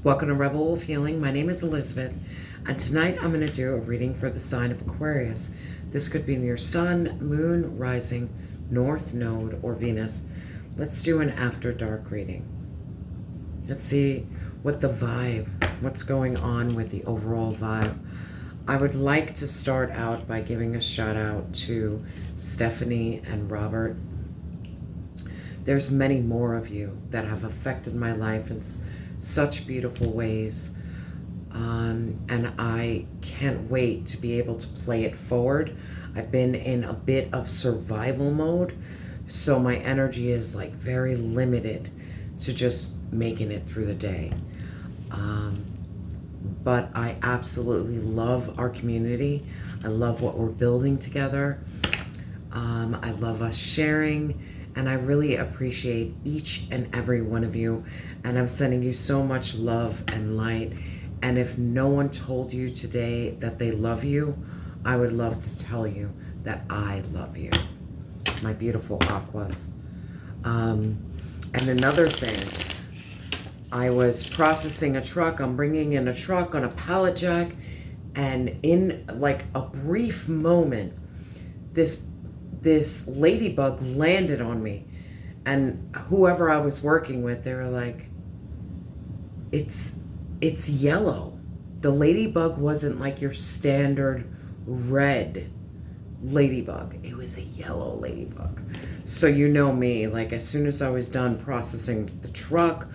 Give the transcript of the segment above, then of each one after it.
Welcome to Rebel Wolf Healing. My name is Elizabeth, and tonight I'm going to do a reading for the sign of Aquarius. This could be your sun, moon, rising, north node, or Venus. Let's do an after dark reading. Let's see what the vibe, what's going on with the overall vibe. I would like to start out by giving a shout out to Stephanie and Robert. There's many more of you that have affected my life in such beautiful ways. And I can't wait to be able to play it forward. I've been in a bit of survival mode, so my energy is like very limited to just making it through the day. But I absolutely love our community. I love what we're building together. I love us sharing, and I really appreciate each and every one of you. And I'm sending you so much love and light. And if no one told you today that they love you, I would love to tell you that I love you, my beautiful Aquas. And another thing, I was processing a truck. I'm bringing in a truck on a pallet jack, and in like a brief moment, this ladybug landed on me, and whoever I was working with, they were like, it's yellow. The ladybug wasn't like your standard red ladybug. It was a yellow ladybug. So you know me, like as soon as I was done processing the truck,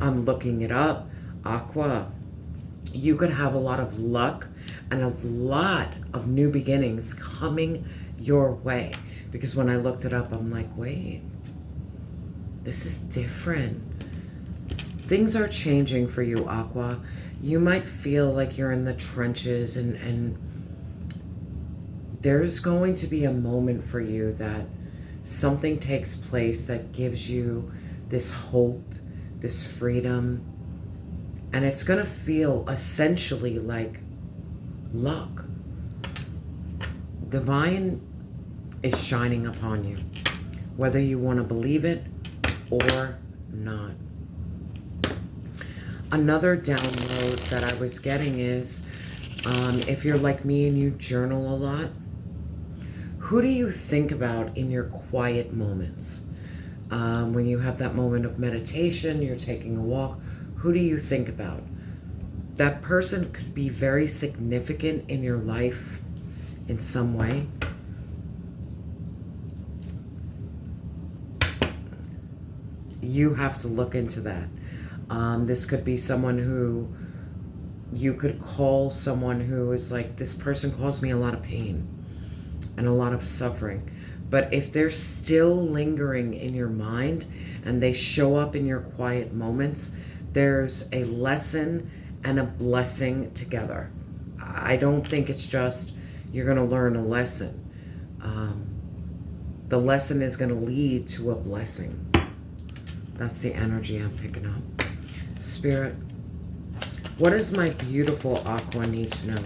I'm looking it up. Aqua, you could have a lot of luck and a lot of new beginnings coming your way. Because when I looked it up, I'm like, wait, this is different. Things are changing for you, Aqua. You might feel like you're in the trenches, and there's going to be a moment for you that something takes place that gives you this hope, this freedom, and it's going to feel essentially like luck. Divine is shining upon you, whether you want to believe it or not. Another download that I was getting is, if you're like me and you journal a lot, who do you think about in your quiet moments? When you have that moment of meditation, you're taking a walk, who do you think about? That person could be very significant in your life in some way. You have to look into that. This could be someone who you could call someone who is like, this person caused me a lot of pain and a lot of suffering. But if they're still lingering in your mind and they show up in your quiet moments, there's a lesson and a blessing together. I don't think it's just you're going to learn a lesson. The lesson is going to lead to a blessing. That's the energy I'm picking up. Spirit, what does my beautiful Aqua need to know?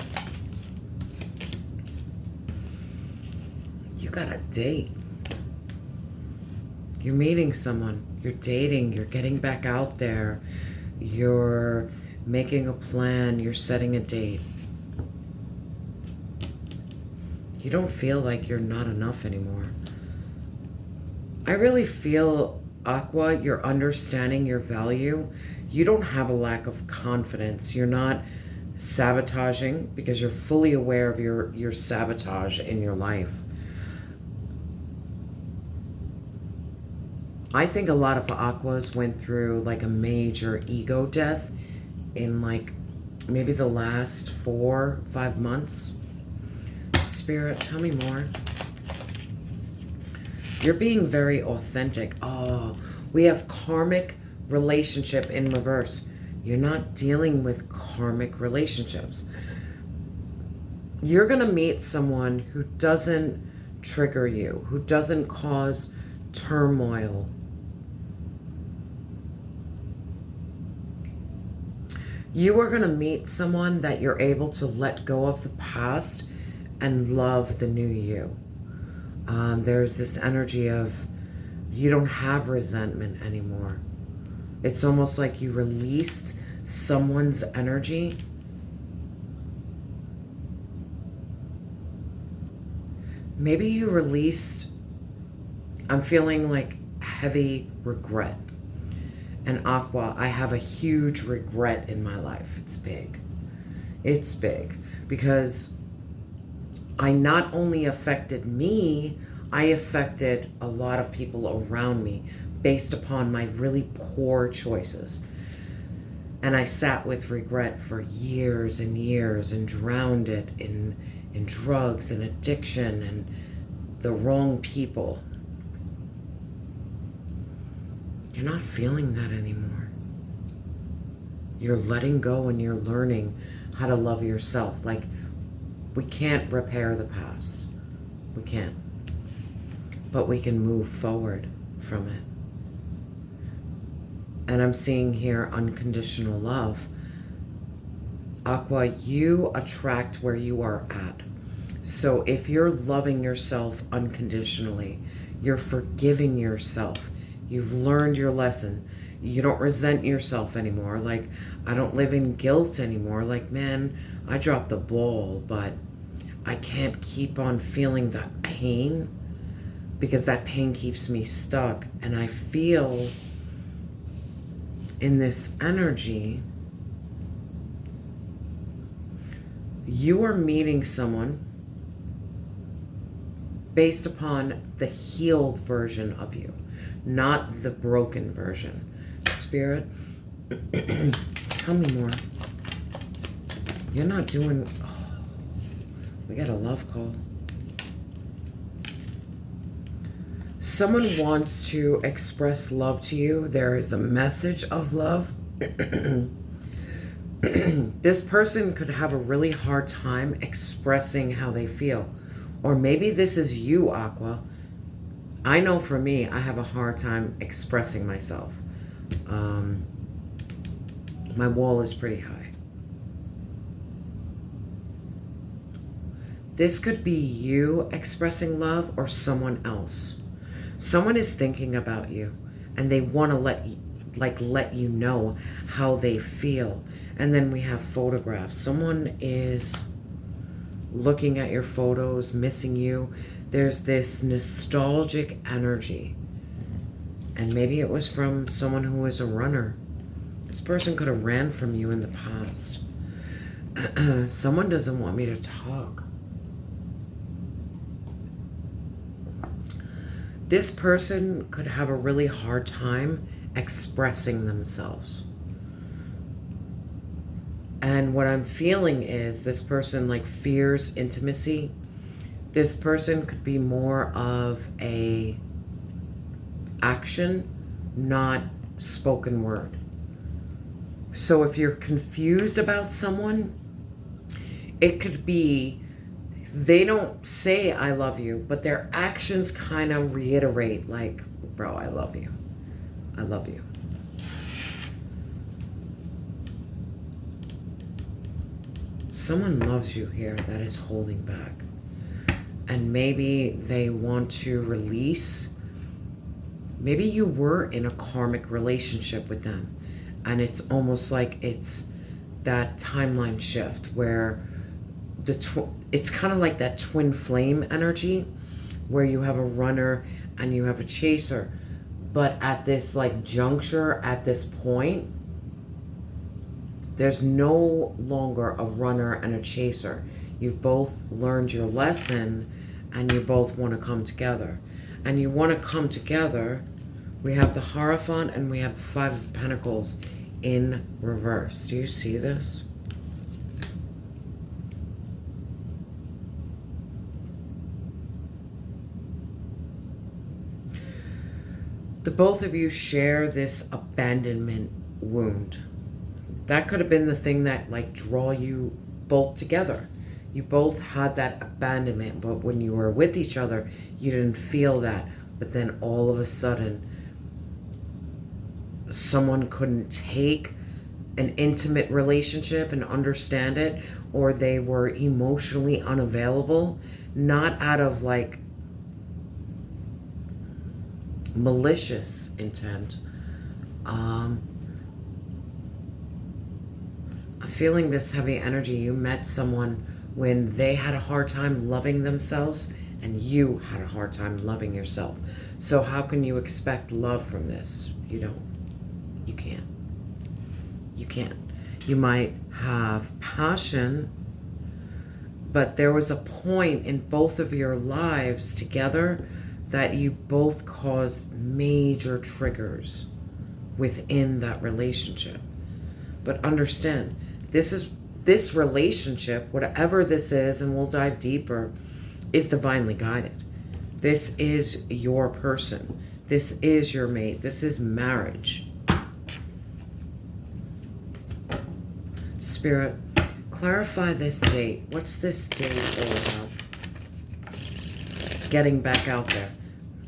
You got a date. You're meeting someone. You're dating. You're getting back out there. You're making a plan. You're setting a date. You don't feel like you're not enough anymore. I really feel, Aqua, you're understanding your value. You don't have a lack of confidence. You're not sabotaging because you're fully aware of your sabotage in your life. I think a lot of Aquas went through like a major ego death in like maybe the last 4-5 months. Spirit, tell me more. You're being very authentic. Oh, we have karmic relationship in reverse. You're not dealing with karmic relationships. You're going to meet someone who doesn't trigger you, who doesn't cause turmoil. You are going to meet someone that you're able to let go of the past and love the new you. There's this energy of you don't have resentment anymore. It's almost like you released someone's energy. Maybe you released, I'm feeling like heavy regret. And Aqua, I have a huge regret in my life. It's big. It's big because I not only affected me, I affected a lot of people around me based upon my really poor choices. And I sat with regret for years and years and drowned it in drugs and addiction and the wrong people. You're not feeling that anymore. You're letting go and you're learning how to love yourself. Like, we can't repair the past. We can't. But we can move forward from it. And I'm seeing here unconditional love. Aqua, you attract where you are at. So if you're loving yourself unconditionally, you're forgiving yourself, you've learned your lesson, you don't resent yourself anymore. Like, I don't live in guilt anymore. Like, man, I dropped the ball, but I can't keep on feeling that pain because that pain keeps me stuck. And I feel in this energy, you are meeting someone based upon the healed version of you, not the broken version. Spirit, tell me more. You're not doing... Oh, we got a love call. Someone wants to express love to you. There is a message of love. This person could have a really hard time expressing how they feel. Or maybe this is you, Aqua. I know for me, I have a hard time expressing myself. My wall is pretty high. This could be you expressing love or someone else. Someone is thinking about you and they want to let you know how they feel. And then we have photographs. Someone is looking at your photos, missing you. There's this nostalgic energy. And maybe it was from someone who was a runner. This person could have ran from you in the past. Someone doesn't want me to talk. This person could have a really hard time expressing themselves. And what I'm feeling is this person like fears intimacy. This person could be more of a action, not spoken word. So if you're confused about someone, it could be they don't say I love you, but their actions kind of reiterate like, bro, I love you. I love you. Someone loves you here that is holding back. And maybe they want to release. Maybe you were in a karmic relationship with them. And it's almost like it's that timeline shift where it's kind of like that twin flame energy where you have a runner and you have a chaser. But at this like juncture, at this point, there's no longer a runner and a chaser. You've both learned your lesson and you both want to come together. And you want to come together. We have the Hierophant and we have the Five of Pentacles in reverse. Do you see this? The both of you share this abandonment wound. That could have been the thing that like draw you both together. You both had that abandonment, but when you were with each other, you didn't feel that. But then all of a sudden, someone couldn't take an intimate relationship and understand it, or they were emotionally unavailable, not out of like malicious intent, I'm feeling this heavy energy. You met someone when they had a hard time loving themselves and you had a hard time loving yourself. So how can you expect love from this? You don't. You can't. You can't. You might have passion, but there was a point in both of your lives together that you both caused major triggers within that relationship. But understand, this relationship, whatever this is, and we'll dive deeper, is divinely guided. This is your person. This is your mate. This is marriage. Spirit, clarify this date. What's this date all about? Getting back out there.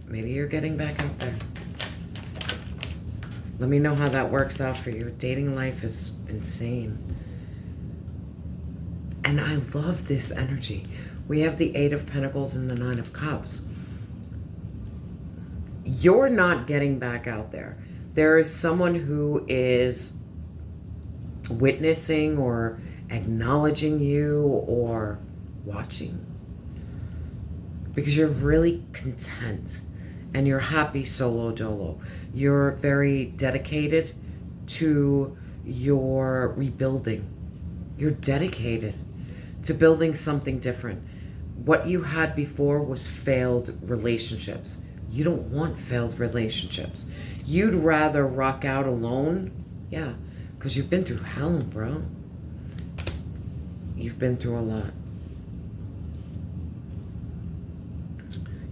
Maybe you're getting back out there. Let me know how that works out for you. Dating life is insane. And I love this energy. We have the Eight of Pentacles and the Nine of Cups. You're not getting back out there. There is someone who is witnessing or acknowledging you or watching. Because you're really content and you're happy solo dolo. You're very dedicated to your rebuilding. You're dedicated to building something different. What you had before was failed relationships. You don't want failed relationships. You'd rather rock out alone. Yeah, because you've been through hell, bro. You've been through a lot.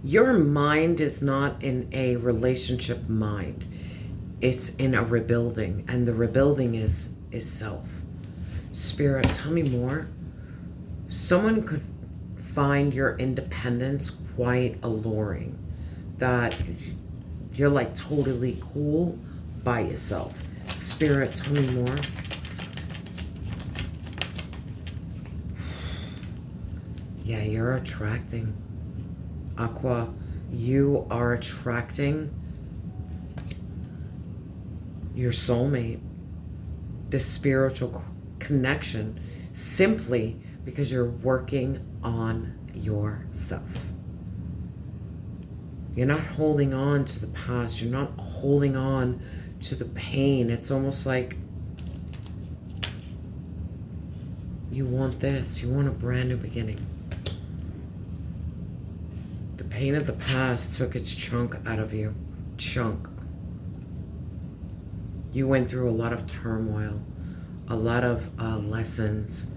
Your mind is not in a relationship mind. It's in a rebuilding, and the rebuilding is self. Spirit, tell me more. Someone could find your independence quite alluring, that you're like totally cool by yourself. Spirit, tell me more. Yeah, you're attracting. Aqua, you are attracting your soulmate, this spiritual connection, simply because you're working on yourself. You're not holding on to the past. You're not holding on to the pain. It's almost like you want this. You want a brand new beginning. The pain of the past took its chunk out of you. Chunk. You went through a lot of turmoil, a lot of lessons.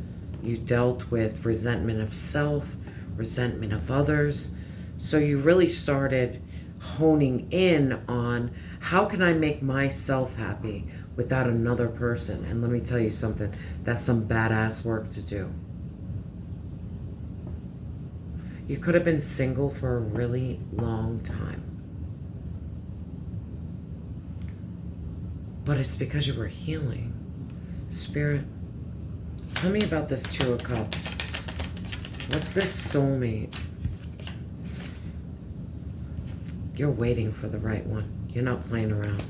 You dealt with resentment of self, resentment of others. So you really started honing in on how can I make myself happy without another person? And let me tell you something, that's some badass work to do. You could have been single for a really long time. But it's because you were healing. Spirit, tell me about this Two of Cups. What's this soulmate? You're waiting for the right one. You're not playing around.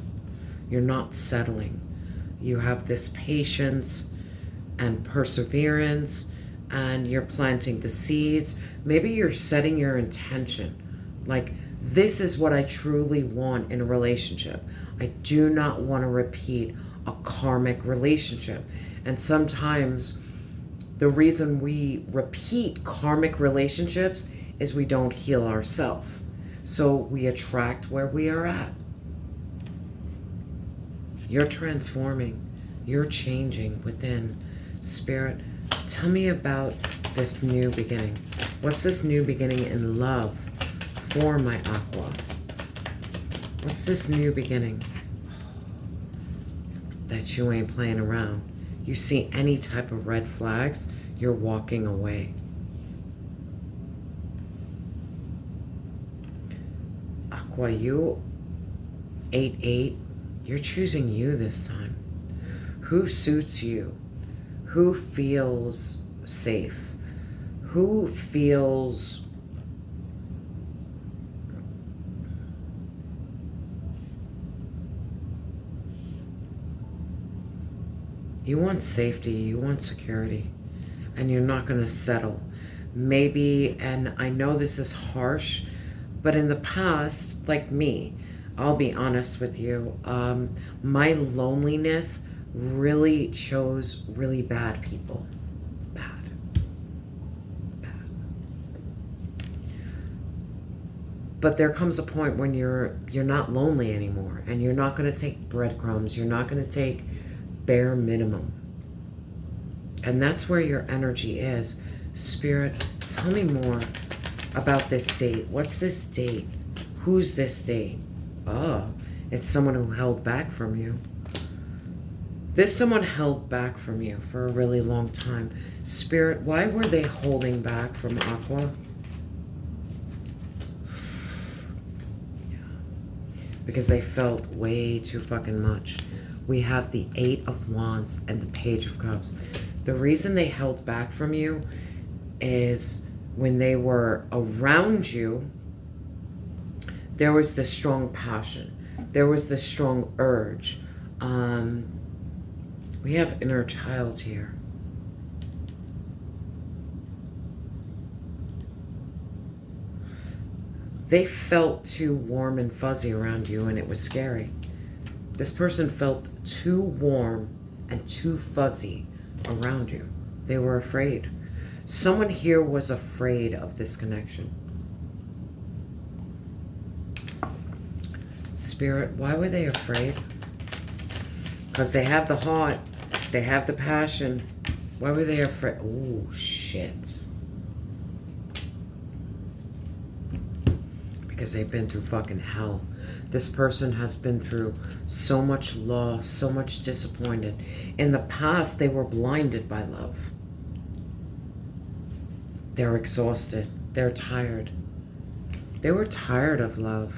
You're not settling. You have this patience and perseverance, and you're planting the seeds. Maybe you're setting your intention. Like, this is what I truly want in a relationship. I do not want to repeat a karmic relationship. And sometimes the reason we repeat karmic relationships is we don't heal ourselves. So we attract where we are at. You're transforming. You're changing within. Spirit, tell me about this new beginning. What's this new beginning in love for my Aqua? What's this new beginning? That you ain't playing around. You see any type of red flags, you're walking away. Aqua, you 8-8, you're choosing you this time. Who suits you? Who feels safe? Who feels You want safety, you want security, and you're not going to settle. Maybe, and I know this is harsh, but in the past, like me, I'll be honest with you, my loneliness really chose really bad people. Bad. Bad. But there comes a point when you're not lonely anymore, and you're not going to take breadcrumbs. You're not going to take bare minimum. And that's where your energy is. Spirit, tell me more about this date. What's this date? Who's this date? Oh, it's someone who held back from you. This someone held back from you for a really long time. Spirit, why were they holding back from Aqua? Yeah. Because they felt way too fucking much. We have the 8 of Wands and the Page of Cups. The reason they held back from you is when they were around you, there was this strong passion. There was this strong urge. We have inner child here. They felt too warm and fuzzy around you, and it was scary. This person felt too warm and too fuzzy around you. They were afraid. Someone here was afraid of this connection. Spirit, why were they afraid? Because they have the heart. They have the passion. Why were they afraid? Oh, shit. Because they've been through fucking hell. This person has been through so much loss, so much disappointed. In the past, they were blinded by love. They're exhausted. They're tired. They were tired of love.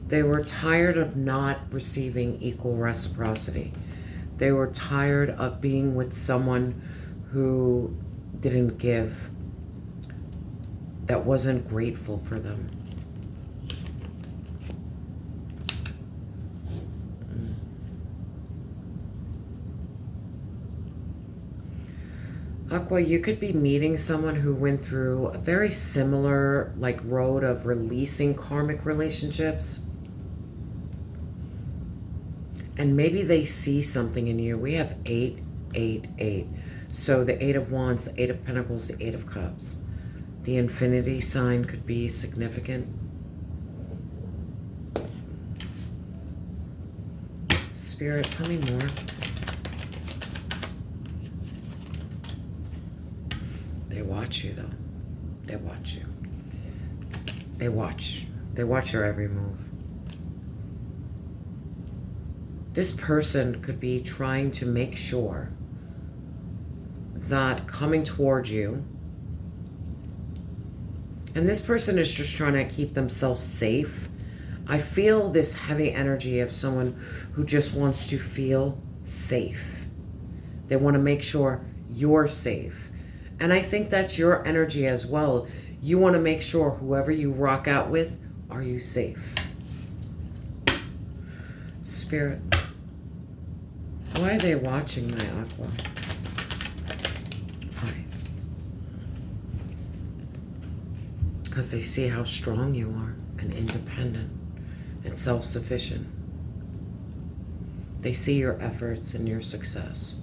They were tired of not receiving equal reciprocity. They were tired of being with someone who didn't give, that wasn't grateful for them. Aqua, you could be meeting someone who went through a very similar road of releasing karmic relationships. And maybe they see something in you. We have 8, 8, 8. So the 8 of Wands, the 8 of Pentacles, the 8 of Cups. The infinity sign could be significant. Spirit, tell me more. They watch you, though. They watch you. They watch. They watch your every move. This person could be trying to make sure that coming towards you, and this person is just trying to keep themselves safe. I feel this heavy energy of someone who just wants to feel safe. They want to make sure you're safe. And I think that's your energy as well. You want to make sure whoever you rock out with, are you safe? Spirit, why are they watching my Aqua? Why? Because they see how strong you are and independent and self-sufficient. They see your efforts and your success.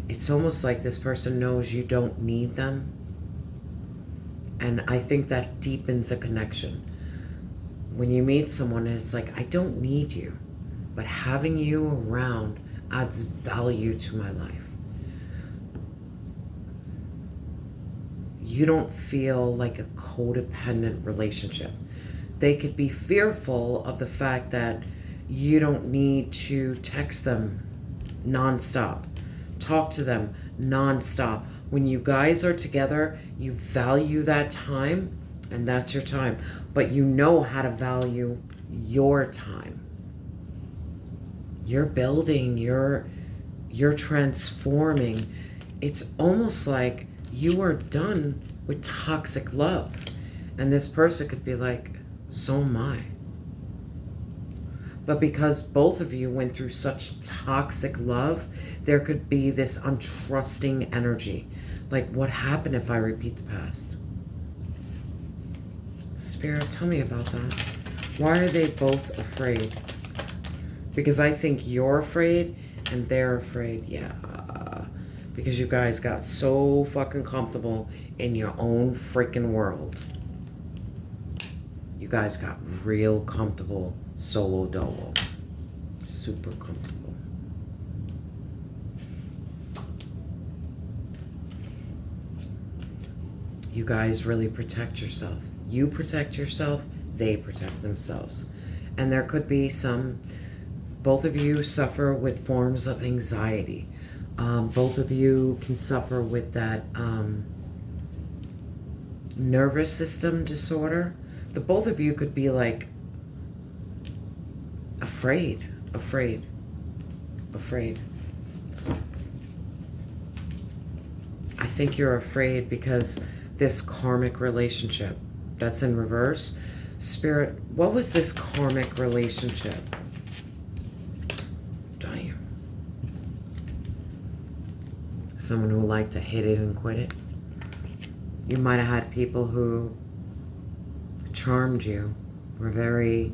It's almost like this person knows you don't need them. And I think that deepens a connection. When you meet someone, it's like, I don't need you, but having you around adds value to my life. You don't feel like a codependent relationship. They could be fearful of the fact that you don't need to text them nonstop, talk to them nonstop. When you guys are together, you value that time, and that's your time. But you know how to value your time. You're building, you're transforming. It's almost like you are done with toxic love. And this person could be like, So am I. But because both of you went through such toxic love, there could be this untrusting energy. Like, what happened if I repeat the past? Spirit, tell me about that. Why are they both afraid? Because I think you're afraid and they're afraid. Yeah. Because you guys got so fucking comfortable in your own freaking world. You guys got real comfortable solo dolo. Super comfortable. You guys really protect yourself. You protect yourself, they protect themselves. And there could be some, both of you suffer with forms of anxiety. Both of you can suffer with that nervous system disorder. The both of you could be like afraid. I think you're afraid because this karmic relationship that's in reverse. Spirit, what was this karmic relationship? Damn. Someone who liked to hit it and quit it. You might have had people who charmed you, were very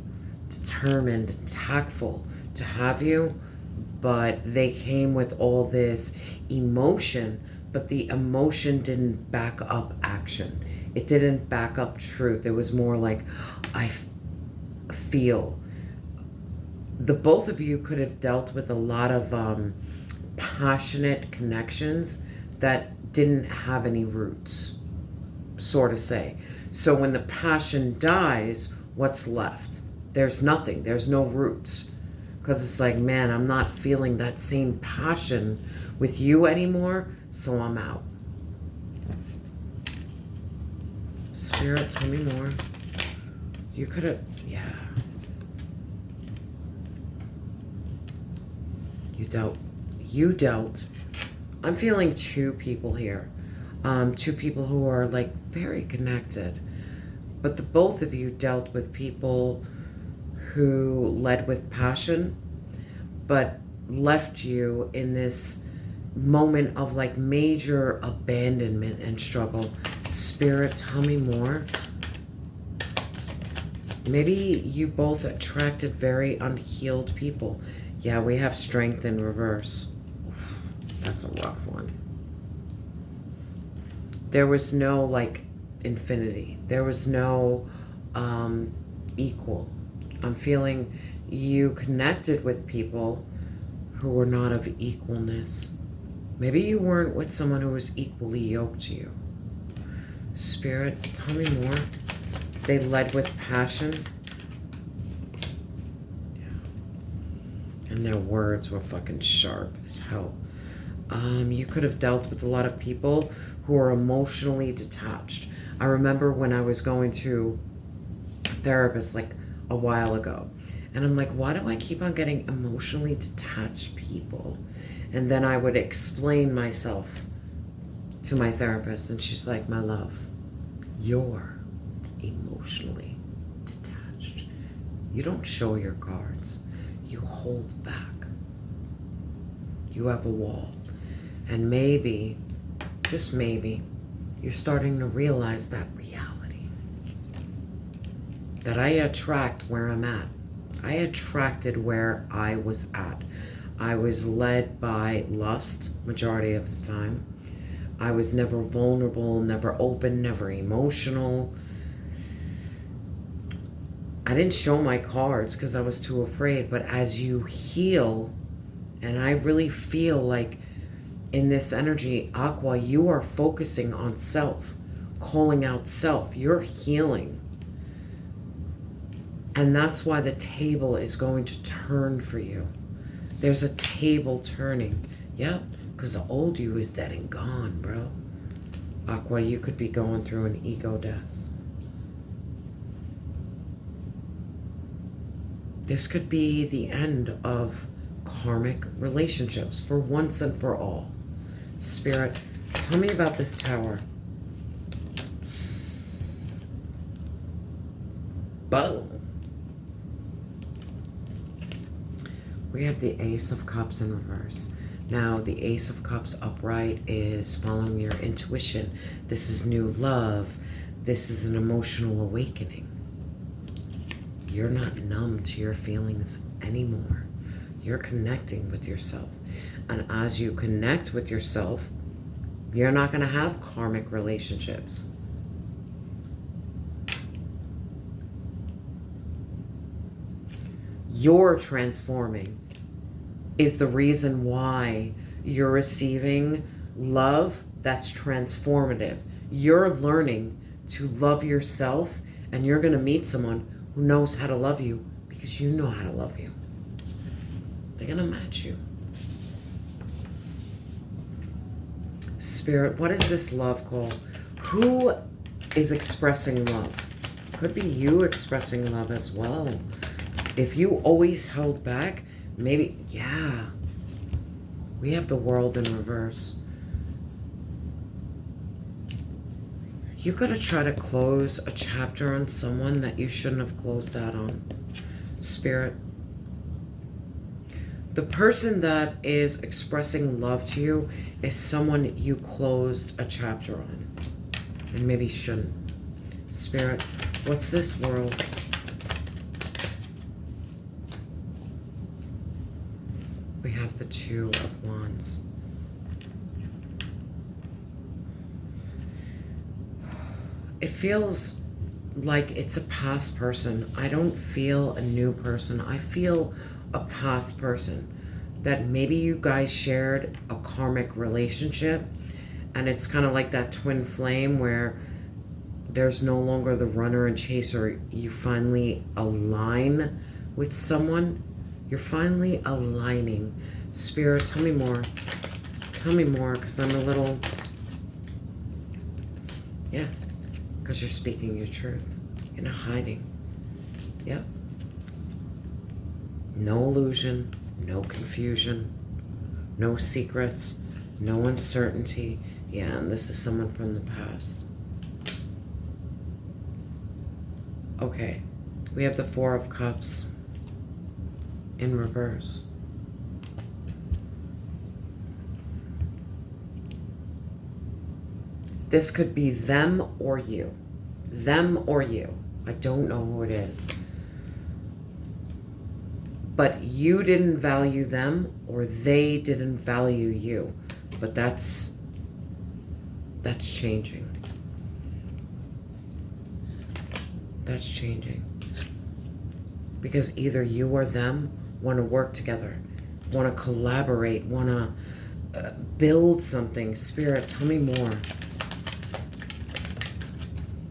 determined, tactful to have you, but they came with all this emotion, but the emotion didn't back up action. It didn't back up truth. It was more like, I feel. The both of you could have dealt with a lot of passionate connections that didn't have any roots, sort of say. So when the passion dies, what's left? There's nothing. There's no roots. Because it's like, man, I'm not feeling that same passion with you anymore, so I'm out. Spirit, tell me more. You could have, yeah. You dealt. I'm feeling two people here. Two people who are like very connected. But the both of you dealt with people who led with passion, but left you in this moment of like major abandonment and struggle. Spirit, tell me more. Maybe you both attracted very unhealed people. Yeah, we have strength in reverse. That's a rough one. There was no like infinity. There was no equal. I'm feeling you connected with people who were not of equalness. Maybe you weren't with someone who was equally yoked to you. Spirit, tell me more. They led with passion. Yeah. And their words were fucking sharp as hell. You could have dealt with a lot of people who are emotionally detached. I remember when I was going to a therapist like a while ago, and I'm like, why do I keep on getting emotionally detached people? And then I would explain myself to my therapist, and she's like, my love, you're emotionally detached. You don't show your cards. You hold back. You have a wall. And maybe, just maybe, you're starting to realize that reality. That I attract where I'm at. I attracted where I was at. I was led by lust majority of the time. I was never vulnerable, never open, never emotional. I didn't show my cards because I was too afraid. But as you heal, and I really feel like in this energy, Aqua, you are focusing on self, calling out self. You're healing. And that's why the table is going to turn for you. There's a table turning. Yep, because the old you is dead and gone, bro. Aqua, you could be going through an ego death. This could be the end of karmic relationships for once and for all. Spirit, tell me about this tower. Boom. We have the Ace of Cups in reverse. Now, the Ace of Cups upright is following your intuition. This is new love. This is an emotional awakening. You're not numb to your feelings anymore. You're connecting with yourself. And as you connect with yourself, you're not going to have karmic relationships. You're transforming is the reason why you're receiving love that's transformative. You're learning to love yourself, and you're going to meet someone who knows how to love you because you know how to love you. They're going to match you. Spirit, what is this love call? Who is expressing love? Could be you expressing love as well. If you always held back, maybe, yeah. We have the World in reverse. You gotta try to close a chapter on someone that you shouldn't have closed that on. Spirit. The person that is expressing love to you is someone you closed a chapter on. And maybe shouldn't. Spirit, what's this world? We have the Two of Wands. It feels like it's a past person. I don't feel a new person. I feel a past person that maybe you guys shared a karmic relationship, and it's kind of like that twin flame where there's no longer the runner and chaser. You finally align with someone. You're finally aligning. Spirit, tell me more. Tell me more, because I'm a little... Yeah, because you're speaking your truth. You're not hiding. Yep. No illusion, no confusion, no secrets, no uncertainty. Yeah, and this is someone from the past. Okay, we have the Four of Cups in reverse. This could be them or you. Them or you. I don't know who it is. But you didn't value them, or they didn't value you. But that's changing. That's changing. Because either you or them want to work together, want to collaborate, want to build something. Spirit, tell me more.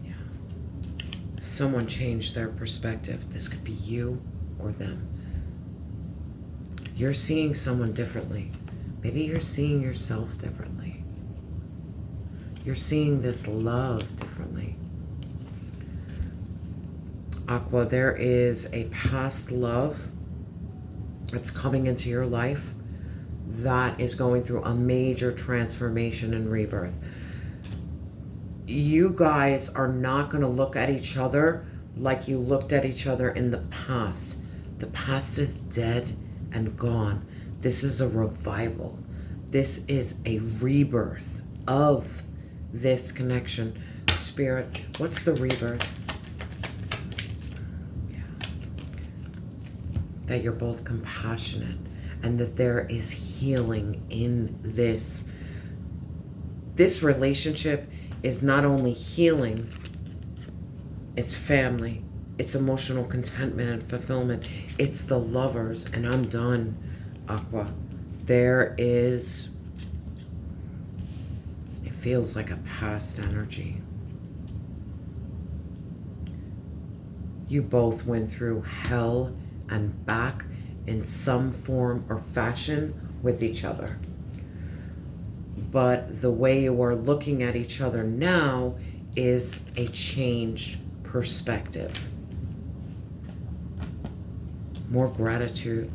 Yeah. Someone changed their perspective. This could be you or them. You're seeing someone differently. Maybe you're seeing yourself differently. You're seeing this love differently. Aqua, there is a past love that's coming into your life that is going through a major transformation and rebirth. You guys are not going to look at each other like you looked at each other in the past. The past is dead and gone. This is a revival. This is a rebirth of this connection. Spirit, what's the rebirth? Yeah. That you're both compassionate and that there is healing in this. This relationship is not only healing, it's family. It's emotional contentment and fulfillment. It's the lovers, and I'm done, Aqua. There is, it feels like a past energy. You both went through hell and back in some form or fashion with each other. But the way you are looking at each other now is a changed perspective. More gratitude,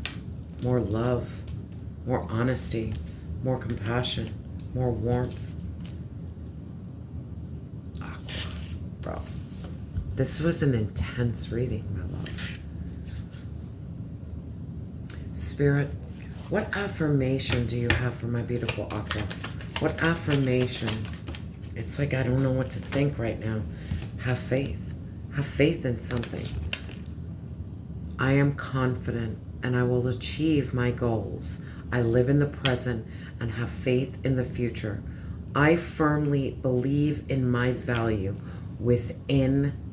more love, more honesty, more compassion, more warmth. Aqua, bro. This was an intense reading, my love. Spirit, what affirmation do you have for my beautiful Aqua? What affirmation? It's like I don't know what to think right now. Have faith. Have faith in something. I am confident and I will achieve my goals. I live in the present and have faith in the future. I firmly believe in my value within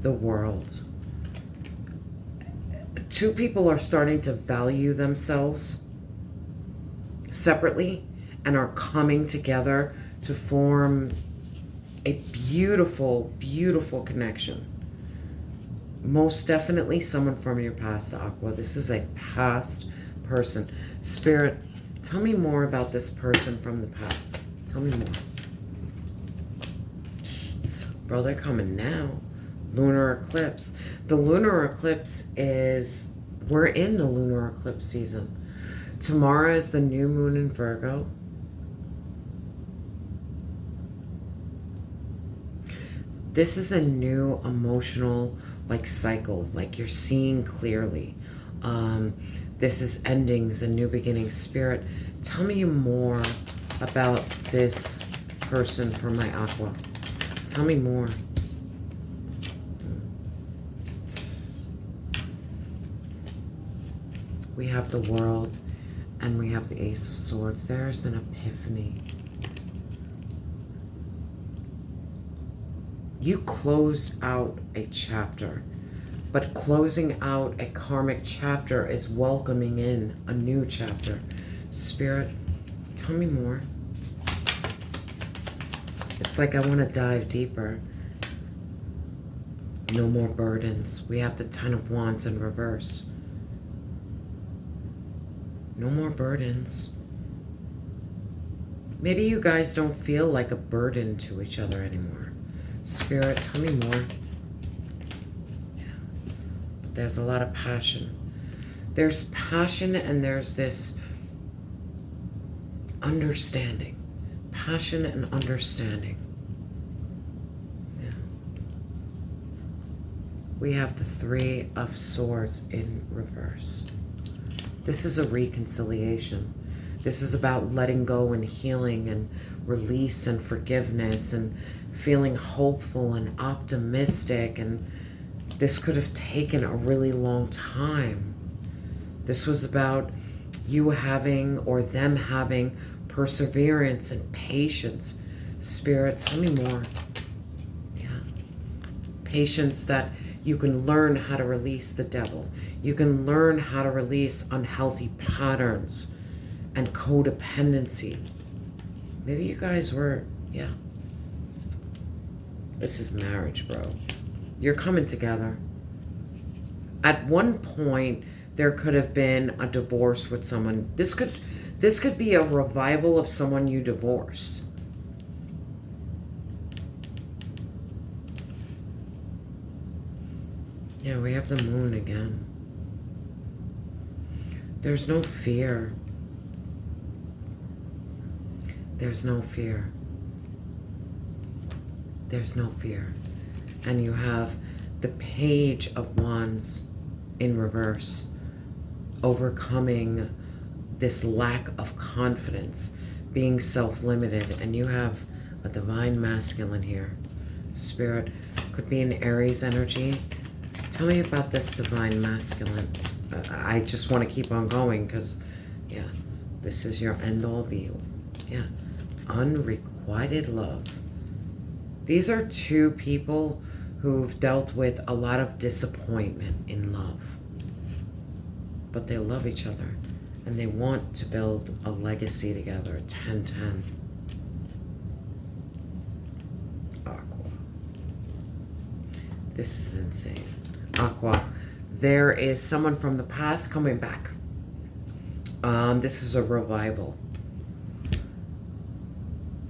the world. Two people are starting to value themselves separately and are coming together to form a beautiful, beautiful connection. Most definitely someone from your past, Aqua. This is a past person. Spirit, tell me more about this person from the past. Tell me more. Bro, they're coming now. Lunar eclipse. The lunar eclipse is, we're in the lunar eclipse season. Tomorrow is the new moon in Virgo. This is a new emotional cycle, like you're seeing clearly. This is endings and new beginnings. Spirit, tell me more about this person for my Aqua. Tell me more. We have the World and we have the Ace of Swords. There's an epiphany. You closed out a chapter, but closing out a karmic chapter is welcoming in a new chapter. Spirit, tell me more. It's like I want to dive deeper. No more burdens. We have the Ten of Wands in reverse. No more burdens. Maybe you guys don't feel like a burden to each other anymore. Spirit, tell me more. Yeah. There's a lot of passion. There's passion and there's this understanding. Passion and understanding. Yeah. We have the Three of Swords in reverse. This is a reconciliation. This is about letting go and healing and release and forgiveness and feeling hopeful and optimistic. And this could have taken a really long time. This was about you having or them having perseverance and patience. Spirit, tell me more. Yeah. Patience that you can learn how to release the devil. You can learn how to release unhealthy patterns and codependency. Maybe you guys were, yeah. This is marriage, bro. You're coming together. At one point, there could have been a divorce with someone. This could be a revival of someone you divorced. Yeah, we have the moon again. There's no fear. There's no fear. There's no fear. And you have the Page of Wands in reverse, overcoming this lack of confidence, being self-limited. And you have a divine masculine here. Spirit, could be an Aries energy. Tell me about this divine masculine. I just want to keep on going because, yeah, this is your end-all be-all. Yeah, unrequited love. These are two people who've dealt with a lot of disappointment in love. But they love each other and they want to build a legacy together. 10-10. Aqua. This is insane. Aqua. There is someone from the past coming back. This is a revival.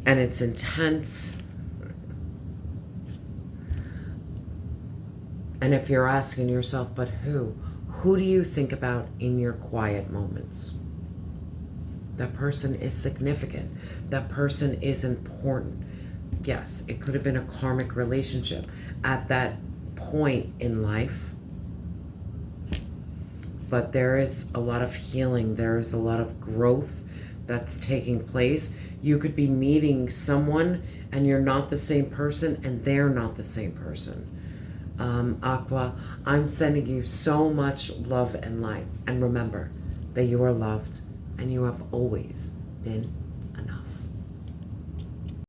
And it's intense. And if you're asking yourself, but who? Who do you think about in your quiet moments? That person is significant. That person is important. Yes, it could have been a karmic relationship at that point in life. But there is a lot of healing. There is a lot of growth that's taking place. You could be meeting someone and you're not the same person and they're not the same person. Aqua, I'm sending you so much love and light. And remember that you are loved and you have always been